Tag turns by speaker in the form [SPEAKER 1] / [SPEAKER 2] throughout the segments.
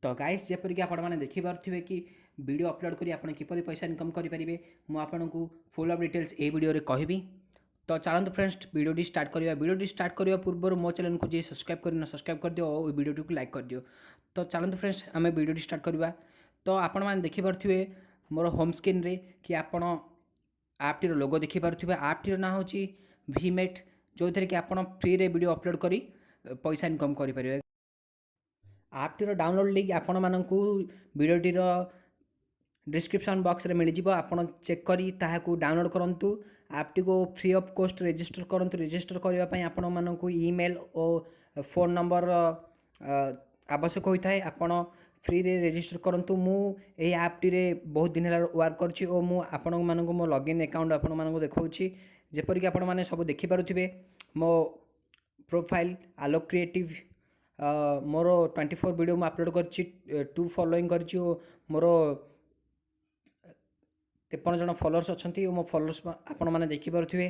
[SPEAKER 1] तो गाइस जेपरिक आपने देखिपे कि वीडियो अपलोड करी आपन किपरि पैसा इनकम करेंगे मुझे फुल अफ डिटेल्स ये वीडियो कहबी। तो चलते फ्रेंड्स वीडियो स्टार्ट करवा। वीडियो स्टार्ट करने पूर्व मो चैनल को जी सब्सक्राइब कर सब्सक्राइब कर दियो और वीडियो को लाइक कर दियो। तो चलते फ्रेंड्स आम वीडियो स्टार्ट करवा। तो आपण मैंने देखिपे मोर होम स्क्रीन रे कि आपण आप्टी लोगो देखिपे। आप्टी ना हूँ वीमेट जो थे कि आप फ्री रे वीडियो अपलोड करी पैसा इनकम करेंगे। आप्टी डाउनलोड लिंक आपण मानू वीडियोटीर डिस्क्रिप्शन बॉक्स रे मिल जाव। आपड़ चेक करी ताहाकू डाउनलोड करूँ। आप्टी को फ्री ऑफ कॉस्ट रजिस्टर करूँ। रजिस्टर करने आपण मानू ईमेल और फोन नंबर आवश्यक होता है। आपण फ्री रे रजिस्टर करूँ। मुझे आप्टी रे बहुत दिन है वर्क करुँची और मुझे मो लॉगिन अकाउंट आपण मानू देखा जेपरिक आपण मैंने सब देखिपे। मो प्रोफाइल आलोक क्रिएटिव मोर 24 वीडियो मुझे अपलोड कर 2 फॉलोइंग कर मोर 53 जन फॉलोअर्स अच्छा मो फॉलोअर्स आपण मैंने देखिपे।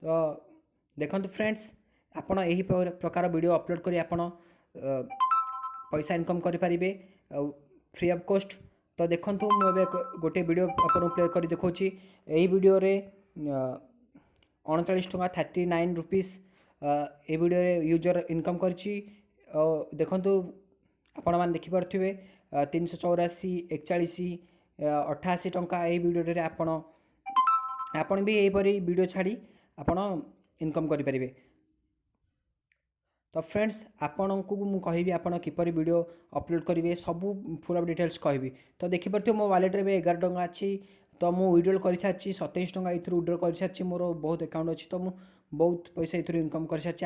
[SPEAKER 1] तो देखो फ्रेंड्स आपण यही प्रकार वीडियो अपलोड करी आपण पैसा इनकम करेंगे फ्री ऑफ कॉस्ट। तो देखो मुझे गोटे वीडियो आपको प्ले कर देखा। यही वीडियो रे 39 टका 39 रुपीस ये वीडियो यूजर इनकम करछि। देखो आपण मैंने देखिपे 384 41 88 टंका यही वीडियो आपण भी यहीपरी वीडियो छाड़ी आपण इनकम करेंगे। तो फ्रेंड्स आपण को मुझे कहबी आपण किपरि वीडियो अपलोड करेंगे सब फुल ऑफ डिटेल्स कहबी। तो देखिपे मो वालेट रे 11 टंका अच्छी। तो मुझे विड्रॉल कर सारी 27 टंका ये विड्रॉल कर सारी मोर बहुत अकाउंट अच्छी। तो मुझे बहुत पैसा ये इनकम कर सारी।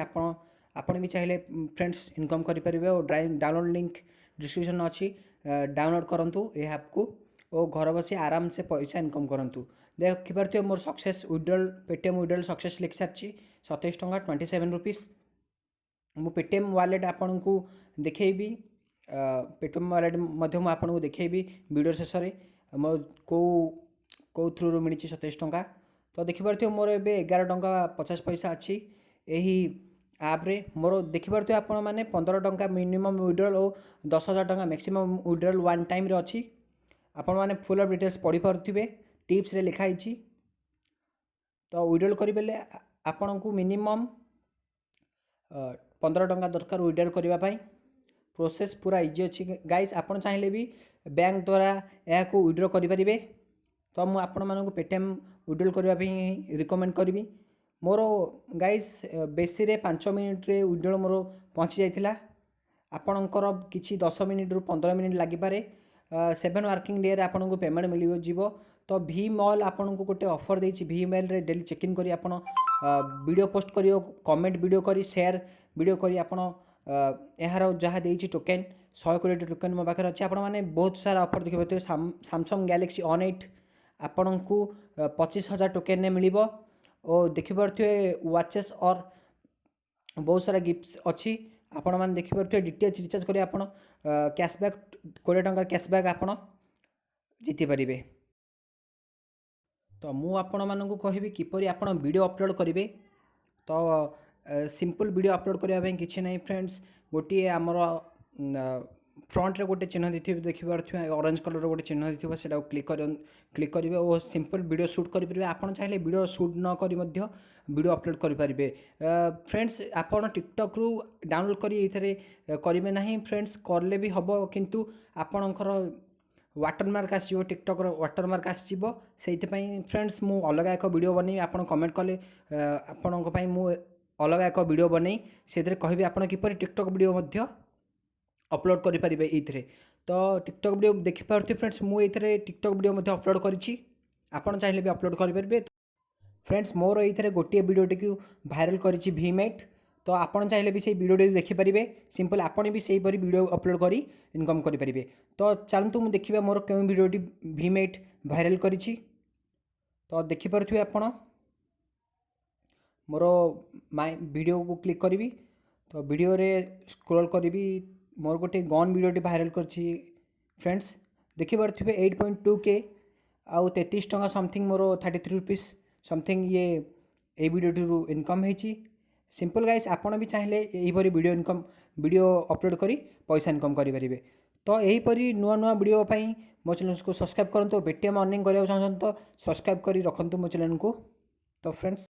[SPEAKER 1] आपण भी चाहिए फ्रेंड्स इनकम करेंगे और डाउनलोड लिंक डिस्क्रिप्शन अच्छी डाउनलोड करूँ ये ऐप को और घर बसी आराम से पैसा इनकम करूँ। देखिपे मोर success withdrawal Paytm withdrawal success लिख सारी 27 टंका 27 रुपीस। मु पेटीएम वालेट आपन को देखी पेटीएम वालेट आपको देखी वीडियो शेष में मो कौ थ्रु मिली 27 टंका। तो देखिपे मोर ए 11 टंका 50 पैसा अच्छी यही आप्रे मोर देखिपे आपण मैंने 15 टंका मिनिमम विड्रॉल और 10,000 टंका मैक्सिमम विड्रॉल वन टाइम रे अच्छी। आपण मैंने फुल ऑफ डिटेल्स पढ़ी पारे टिप्स रे लिखाई। तो विड्रॉल करेंगे आपण को मिनिमम 15 टंका दरकार विड्रॉल करने। प्रोसेस पूरा इजी अच्छी गाइस। आप चाहिए भी बैंक द्वारा यह विड्रॉ करेंगे। तो मुझे आपण मानक पेटीएम विड्रॉल करने रिकमेंड करी। मोर गाइस बेसी रे 5 मिनिट रे विड्रॉल मोर पहुँची जाइथिला। आपणकर किछि 10 मिनिट रु 15 मिनिट लगी पारे। 7 वर्किंग डे रे आपन को पेमेंट मिल जीवो। तो वी मॉल आपन को गोटे ऑफर देछि। वी मेल रे डेली चेक इन करी आपन वीडियो पोस्ट करियो कमेंट वीडियो करी शेयर वीडियो करी आपन यार जहाँ देछि टोकेन 120 टोकेन मो पाखे अच्छे। आपण मैंने बहुत सारा ऑफर देखिए। सैमसंग गैलेक्सी On8 आपन को 25,000 टोकेन ने मिलिबो और देखिपे वाचेस और बहुत सारा गिफ्ट्स अच्छी। आपण मैंने देखिपे डीटीएच रिचार्ज करी आपन कैशबैक 20 टंका कैशबैक आपन जीति पारिबे। तो मु आपण मानू कहबी किपरि आपण वीडियो अपलोड करेंगे। तो सिंपल वीडियो अपलोड करने किसी ना फ्रेंड्स गोटे आमर फ्रंट रे गोटे चिन्ह देखिए ऑरेंज कलर गोटे चिन्ह देखिए से क्लिक करेंगे और सिंपल वीडियो शूट करेंगे। आपड़ चाहिए वीडियो शूट न करी वीडियो अपलोड करेंगे। फ्रेंड्स आपड़ टिकटक रु डाउनलोड करेंगे ना फ्रेंड्स करले भी हम किंतु आपणकर वाटरमार्क आसो टिकटक वाटरमार्क आसो से फ्रेंड्स मु अलग एक वीडियो बन आप कमेंट कले आपण मु अलग एक वीडियो बन से कहबी आप किपर टिकटक वीडियो अपलोड करेंगे ये। तो टिकटक वीडियो देखिपे फ्रेंड्स मुझे टिकटक वीडियो अपलोड करी आपड़ चाहिए भी अपलोड करेंगे। फ्रेंड्स मोर ये गोटे वीडियो भाइराल करी वीमेट। तो आपड़ चाहिए भी से वीडियो देखिपारे सिंपल आपड़ भी सहीपरी वीडियो अपलोड करी इनकम करेंगे। तो चलतु मुझे देखिए मोर क्यों वीडियो वीमेट भाइराल करी। तो देखिपे आपड़ मोर माय वीडियो को क्लिक करी। तो वीडियो रे स्क्रॉल करी मोर गोटे गन वीडियो भाइराल करछि फ्रेंड्स देखिपे 8.2K आउ 33 टंका समथिंग मोर 33 रुपीस समथिंग ये वीडियो इनकम होती। सिंपल गाइस आपण भी चाहिए यही वीडियो इनकम वीडियो अपलोड करी पैसा इनकम करेंगे। तो यहीपरि नुआ नुआ वीडियो मो चैनल को सब्सक्राइब करूँ। पेटीएम अर्निंग करने चाहते तो सब्सक्राइब कर रखु मो चैनल को। तो फ्रेंड्स